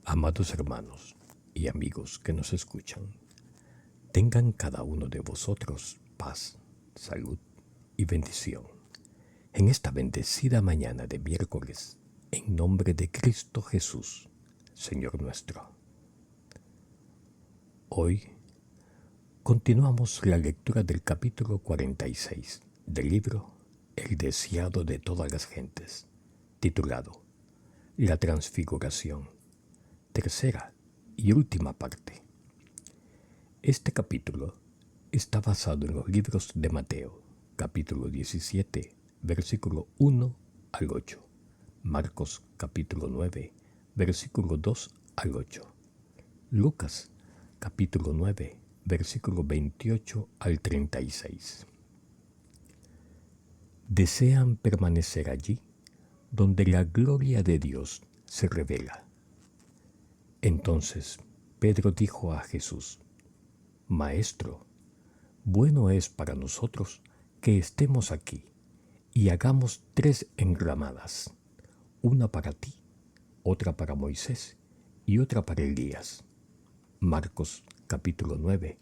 Amados hermanos y amigos que nos escuchan, tengan cada uno de vosotros paz, salud y bendición en esta bendecida mañana de miércoles, en nombre de Cristo Jesús, Señor nuestro. Hoy continuamos la lectura del capítulo 46 del libro El deseado de todas las gentes, titulado La Transfiguración, tercera y última parte. Este capítulo está basado en los libros de Mateo, capítulo 17, versículo 1 al 8, Marcos, capítulo 9, versículo 2 al 8, Lucas, capítulo 9, versículo 28 al 36. Desean permanecer allí donde la gloria de Dios se revela. Entonces Pedro dijo a Jesús: Maestro, bueno es para nosotros que estemos aquí y hagamos 3 enramadas, una para ti, otra para Moisés y otra para Elías. Marcos capítulo 9,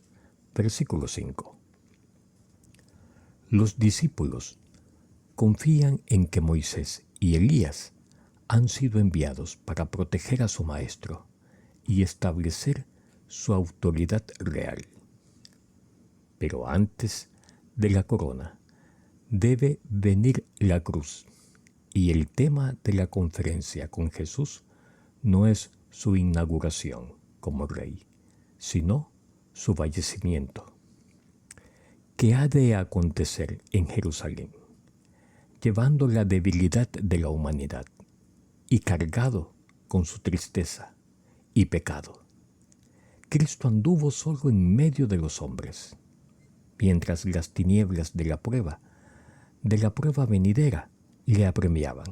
versículo 5. Los discípulos confían en que Moisés y Elías han sido enviados para proteger a su maestro y establecer su autoridad real. Pero antes de la corona debe venir la cruz, y el tema de la conferencia con Jesús no es su inauguración como rey, sino su fallecimiento. ¿Qué ha de acontecer en Jerusalén? Llevando la debilidad de la humanidad y cargado con su tristeza y pecado. Cristo anduvo solo en medio de los hombres, mientras las tinieblas de la prueba venidera, le apremiaban.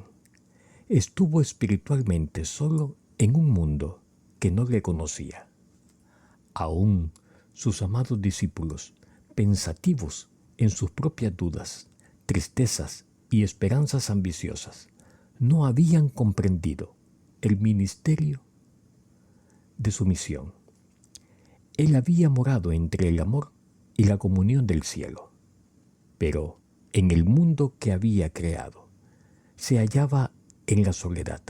Estuvo espiritualmente solo en un mundo que no le conocía. Aún sus amados discípulos, pensativos en sus propias dudas, tristezas y esperanzas ambiciosas, no habían comprendido el ministerio de su misión. Él había morado entre el amor y la comunión del cielo, pero en el mundo que había creado se hallaba en la soledad.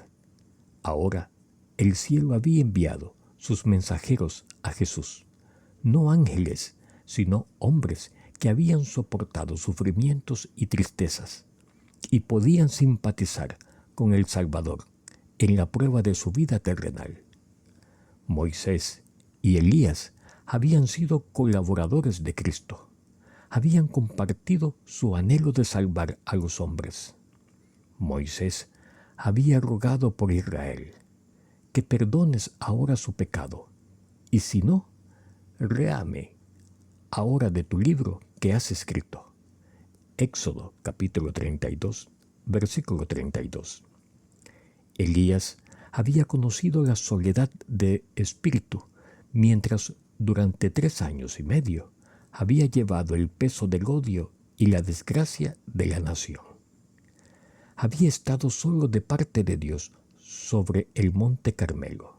Ahora el cielo había enviado sus mensajeros a Jesús, no ángeles, sino hombres que habían soportado sufrimientos y tristezas y podían simpatizar con el Salvador en la prueba de su vida terrenal. Moisés y Elías habían sido colaboradores de Cristo, habían compartido su anhelo de salvar a los hombres. Moisés había rogado por Israel, que perdones ahora su pecado, y si no, réame ahora de tu libro que has escrito. Éxodo capítulo 32, versículo 32. Elías había conocido la soledad de espíritu, mientras durante 3 años y medio había llevado el peso del odio y la desgracia de la nación. Había estado solo de parte de Dios sobre el monte Carmelo.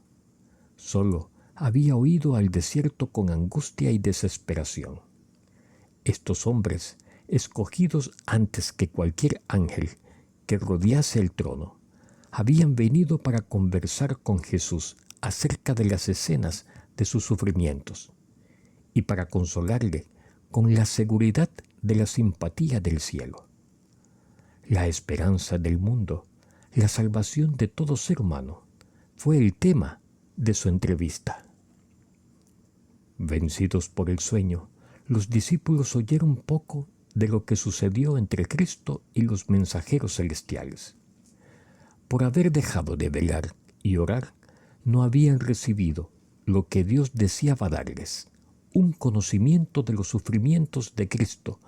Solo había huido al desierto con angustia y desesperación. Estos hombres, escogidos antes que cualquier ángel que rodease el trono, habían venido para conversar con Jesús acerca de las escenas de sus sufrimientos y para consolarle con la seguridad de la simpatía del cielo. La esperanza del mundo, la salvación de todo ser humano, fue el tema de su entrevista. Vencidos por el sueño, los discípulos oyeron poco de lo que sucedió entre Cristo y los mensajeros celestiales. Por haber dejado de velar y orar, no habían recibido lo que Dios deseaba darles, un conocimiento de los sufrimientos de Cristo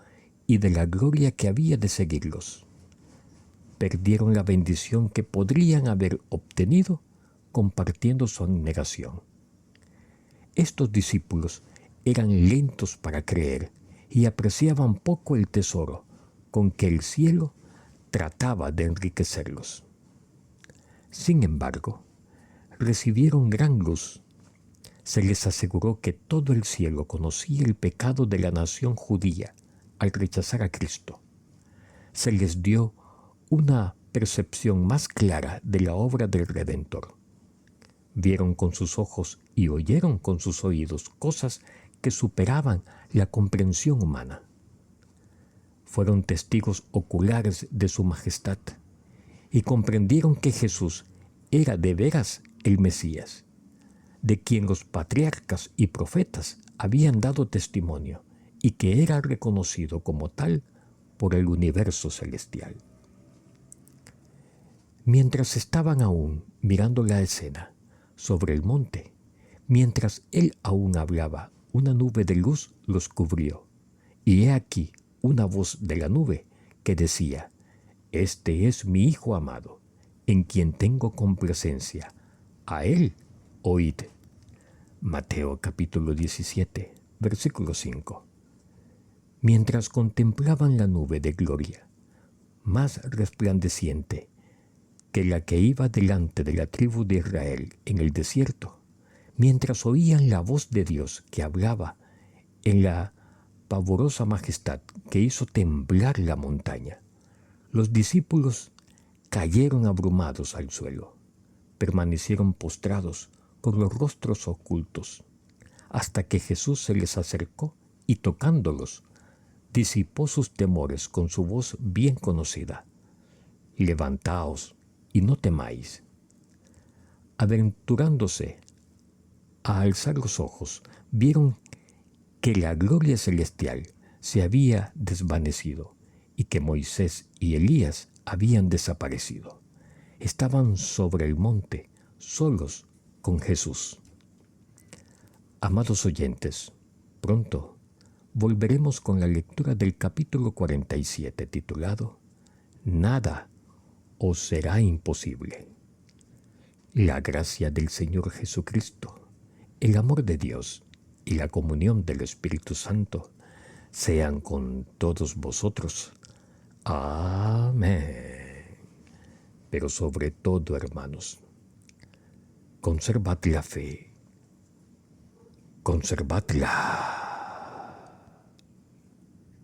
y de la gloria que había de seguirlos. Perdieron la bendición que podrían haber obtenido compartiendo su abnegación. Estos discípulos eran lentos para creer y apreciaban poco el tesoro con que el cielo trataba de enriquecerlos. Sin embargo, recibieron gran luz. Se les aseguró que todo el cielo conocía el pecado de la nación judía al rechazar a Cristo. Se les dio una percepción más clara de la obra del Redentor. Vieron con sus ojos y oyeron con sus oídos cosas que superaban la comprensión humana. Fueron testigos oculares de su majestad y comprendieron que Jesús era de veras el Mesías, de quien los patriarcas y profetas habían dado testimonio y que era reconocido como tal por el universo celestial. Mientras estaban aún mirando la escena sobre el monte, mientras él aún hablaba, una nube de luz los cubrió, y he aquí una voz de la nube que decía: «Este es mi Hijo amado, en quien tengo complacencia. A él oíd». Mateo capítulo 17, versículo 5. Mientras contemplaban la nube de gloria, más resplandeciente que la que iba delante de la tribu de Israel en el desierto, mientras oían la voz de Dios que hablaba en la pavorosa majestad que hizo temblar la montaña, los discípulos cayeron abrumados al suelo, permanecieron postrados con los rostros ocultos, hasta que Jesús se les acercó y tocándolos, disipó sus temores con su voz bien conocida: «Levantaos y no temáis». Aventurándose a alzar los ojos, vieron que la gloria celestial se había desvanecido y que Moisés y Elías habían desaparecido. Estaban sobre el monte, solos con Jesús. Amados oyentes, pronto volveremos con la lectura del capítulo 47 titulado «Nada os será imposible». La gracia del Señor Jesucristo, el amor de Dios y la comunión del Espíritu Santo sean con todos vosotros. Amén. Pero sobre todo, hermanos, conservad la fe, conservadla.